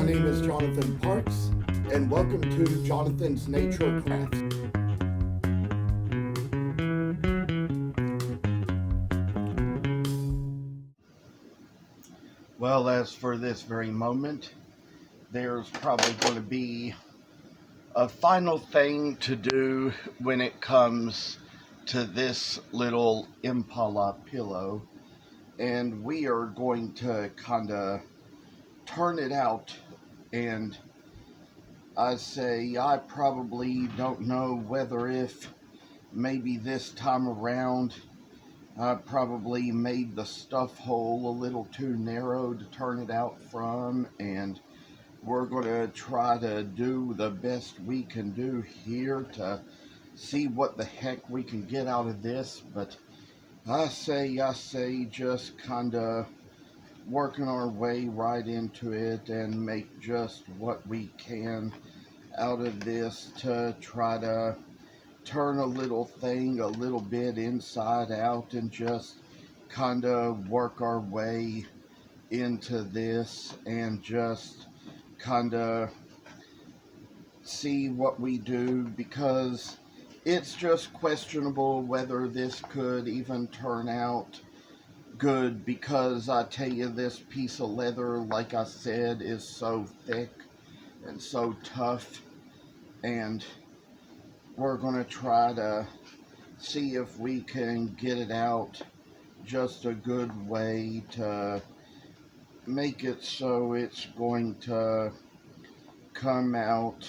My name is Jonathan Parks, and welcome to Jonathan's Nature Crafts. Well, as for this very moment, there's probably going to be a final thing to do when it comes to this little Impala pillow, and we are going to kind of turn it out. And I probably don't know whether if maybe this time around I probably made the stuff hole a little too narrow to turn it out from, and we're going to try to do the best we can do here to see what the heck we can get out of this. But I say just kind of working our way right into it and make just what we can out of this to try to turn a little thing a little bit inside out and just kind of work our way into this and just kind of see what we do, because it's just questionable whether this could even turn out good, because I tell you, this piece of leather, like I said, is so thick and so tough, and we're going to try to see if we can get it out just a good way to make it so it's going to come out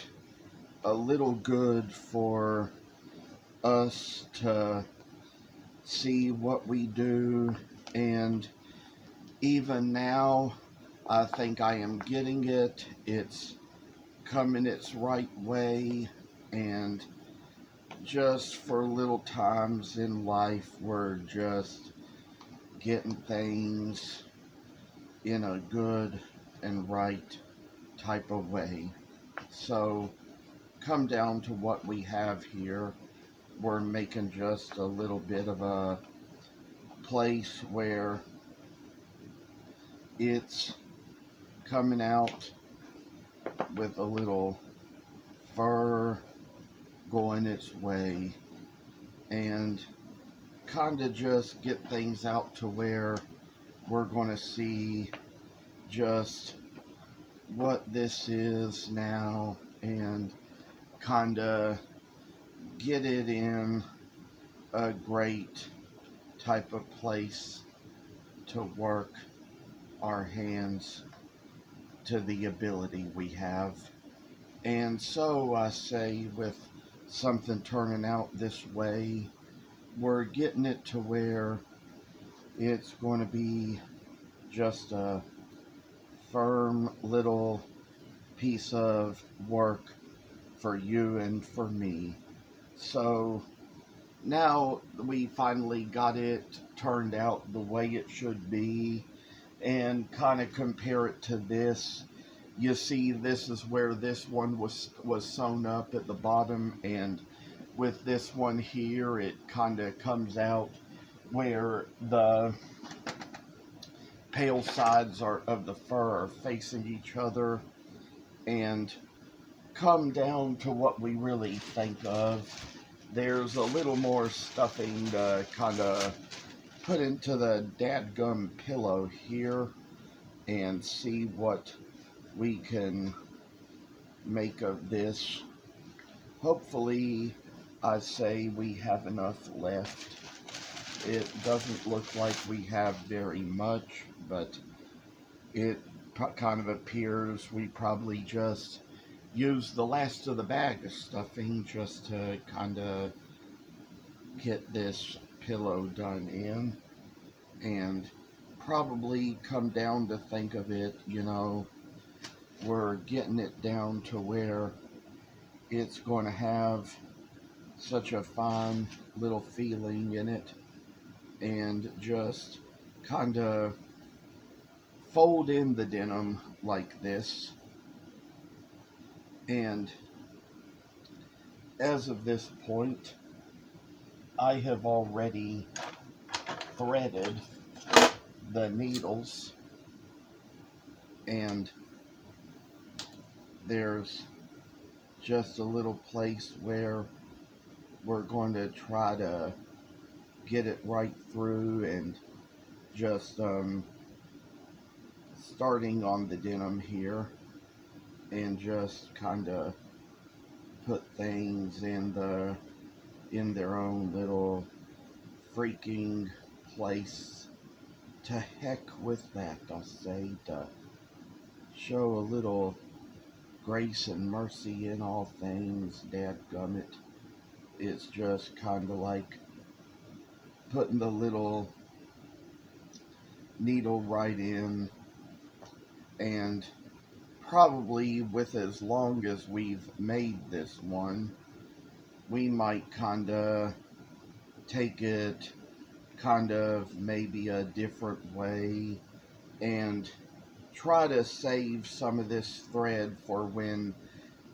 a little good for us to see what we do. And even now, I think I am getting it. It's coming its right way, and just for little times in life, we're just getting things in a good and right type of way. So, come down to what we have here. We're making just a little bit of a place where it's coming out with a little fur going its way, and kind of just get things out to where we're going to see just what this is now, and kind of get it in a great type of place to work our hands to the ability we have. And so I say, with something turning out this way, we're getting it to where it's going to be just a firm little piece of work for you and for me. So now we finally got it turned out the way it should be, and kind of compare it to this. You see, this is where this one was sewn up at the bottom, and with this one here, it kind of comes out where the pale sides of the fur are facing each other, and come down to what we really think of. There's a little more stuffing to kind of put into the dadgum pillow here and see what we can make of this. Hopefully, I say we have enough left. It doesn't look like we have very much, but it kind of appears we probably just used the last of the bag of stuffing just to kind of get this pillow done in. And probably come down to think of it, we're getting it down to where it's going to have such a fine little feeling in it, and just kind of fold in the denim like this. And as of this point, I have already threaded the needles, and there's just a little place where we're going to try to get it right through, and just starting on the denim here, and just kind of put things in their own little freaking place. To heck with that, I say, to show a little grace and mercy in all things, dadgummit. It's just kind of like putting the little needle right in, and probably with as long as we've made this one, we might kind of take it kind of maybe a different way, and try to save some of this thread for when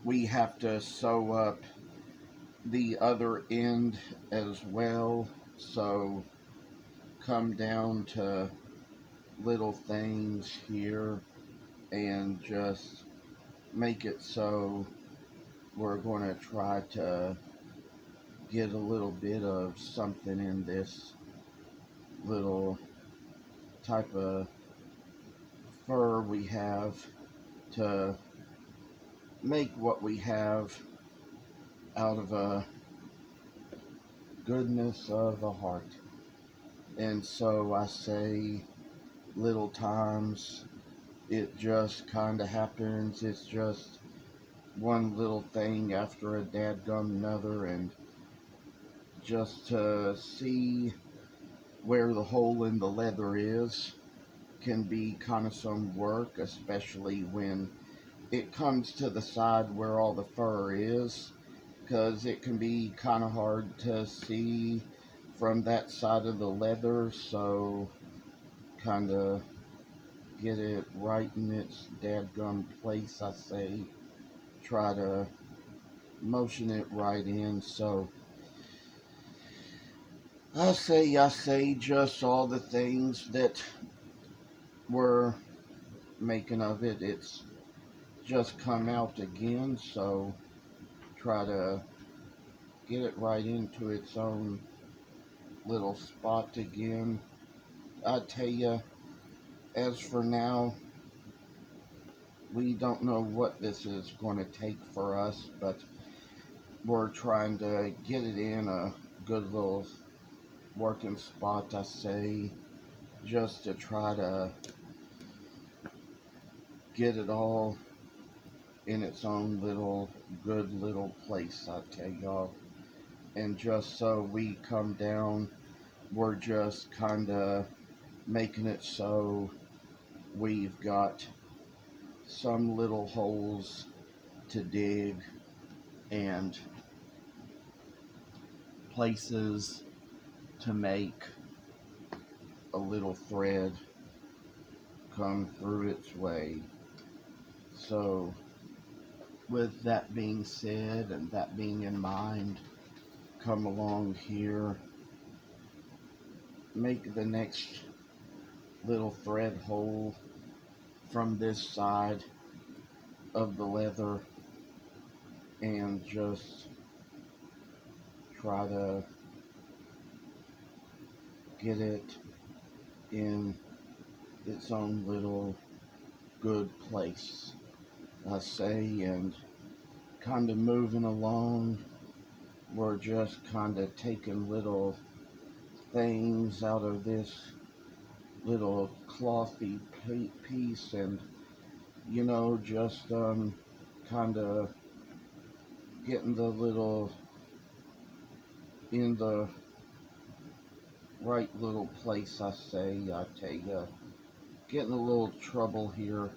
we have to sew up the other end as well. So come down to little things here, and just make it so we're going to try to get a little bit of something in this little type of fur we have, to make what we have out of a goodness of a heart. And so I say, little times it just kind of happens. It's just one little thing after a dadgum another, and just to see where the hole in the leather is can be kind of some work, especially when it comes to the side where all the fur is, because it can be kind of hard to see from that side of the leather. So kind of get it right in its dadgum place, I say. Try to motion it right in. So I say just all the things that we're making of it. It's just come out again, so try to get it right into its own little spot again. I tell you, as for now, we don't know what this is going to take for us, but we're trying to get it in a good little working spot, I say, just to try to get it all in its own little good little place, I tell y'all. And just so we come down, we're just kind of making it so we've got some little holes to dig, and places to make a little thread come through its way. So with that being said, and that being in mind, come along here, make the next little thread hole from this side of the leather, and just try to get it in its own little good place, I say. And kind of moving along, we're just kind of taking little things out of this little clothy piece, and just kind of getting the little in the right little place, I say. I tell you, getting a little trouble here,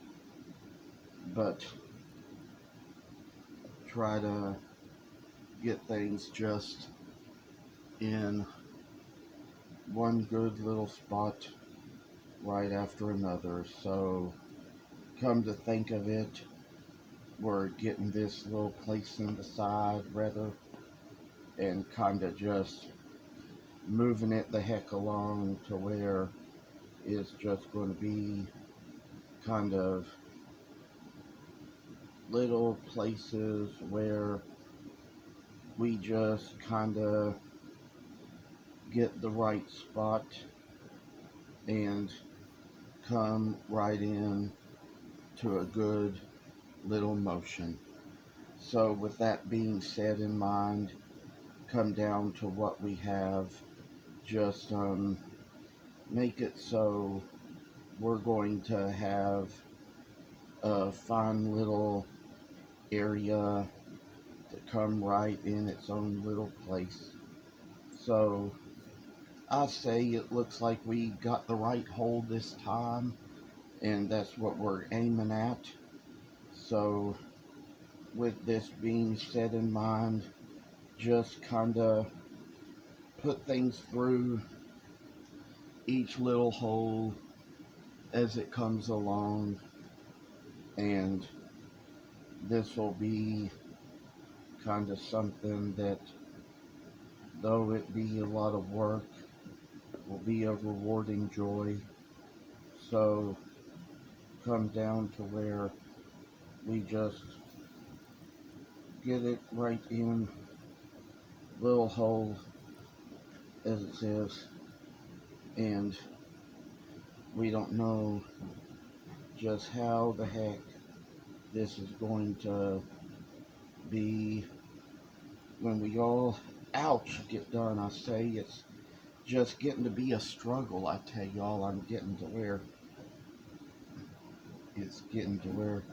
but try to get things just in one good little spot right after another. So come to think of it, we're getting this little place in the side rather, and kind of just moving it the heck along to where it's just going to be kind of little places where we just kind of get the right spot and come right in to a good little motion. So with that being said in mind, come down to what we have, just make it so we're going to have a fine little area to come right in its own little place. So I say it looks like we got the right hole this time, and that's what we're aiming at. So with this being said in mind, just kind of put things through each little hole as it comes along, and this will be kind of something that, though it be a lot of work, will be a rewarding joy. So come down to where we just get it right in little hole as it says, and we don't know just how the heck this is going to be when we all get done. I say it's just getting to be a struggle. I tell y'all, I'm getting to where it's getting to where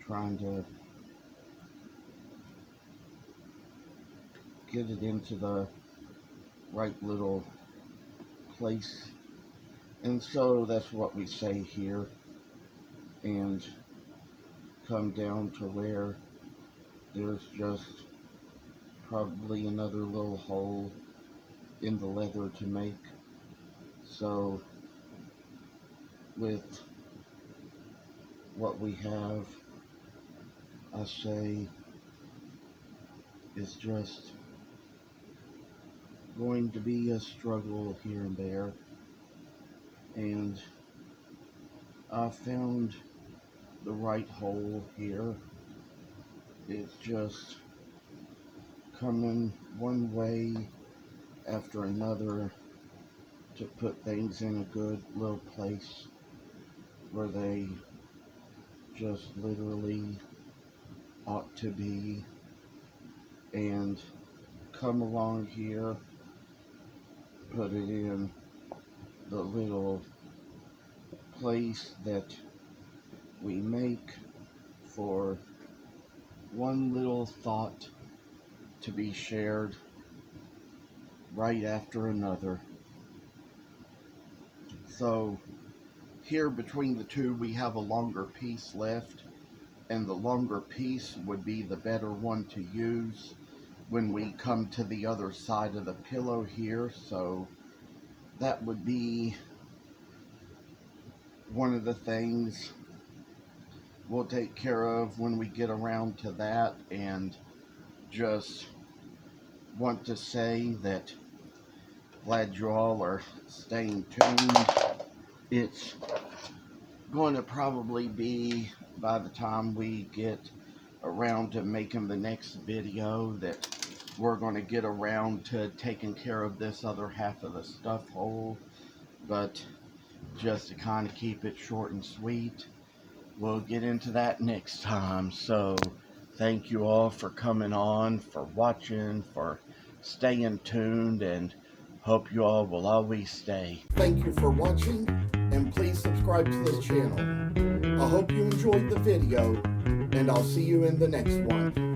trying to get it into the right little place. And so that's what we say here, and come down to where there's just probably another little hole in the leather to make. So with what we have, I say it's just going to be a struggle here and there, and I found the right hole here. It's just coming one way after another to put things in a good little place where they just literally ought to be, and come along here, put it in the little place that we make for one little thought to be shared right after another. So here between the two we have a longer piece left, and the longer piece would be the better one to use when we come to the other side of the pillow here. So that would be one of the things we'll take care of when we get around to that. And just want to say that glad you all are staying tuned. It's going to probably be, by the time we get around to making the next video, that we're going to get around to taking care of this other half of the stuff hole. But just to kind of keep it short and sweet, we'll get into that next time. So thank you all for coming on, for watching, for staying tuned, and hope you all will always stay. Thank you for watching, and please subscribe to this channel. I hope you enjoyed the video, and I'll see you in the next one.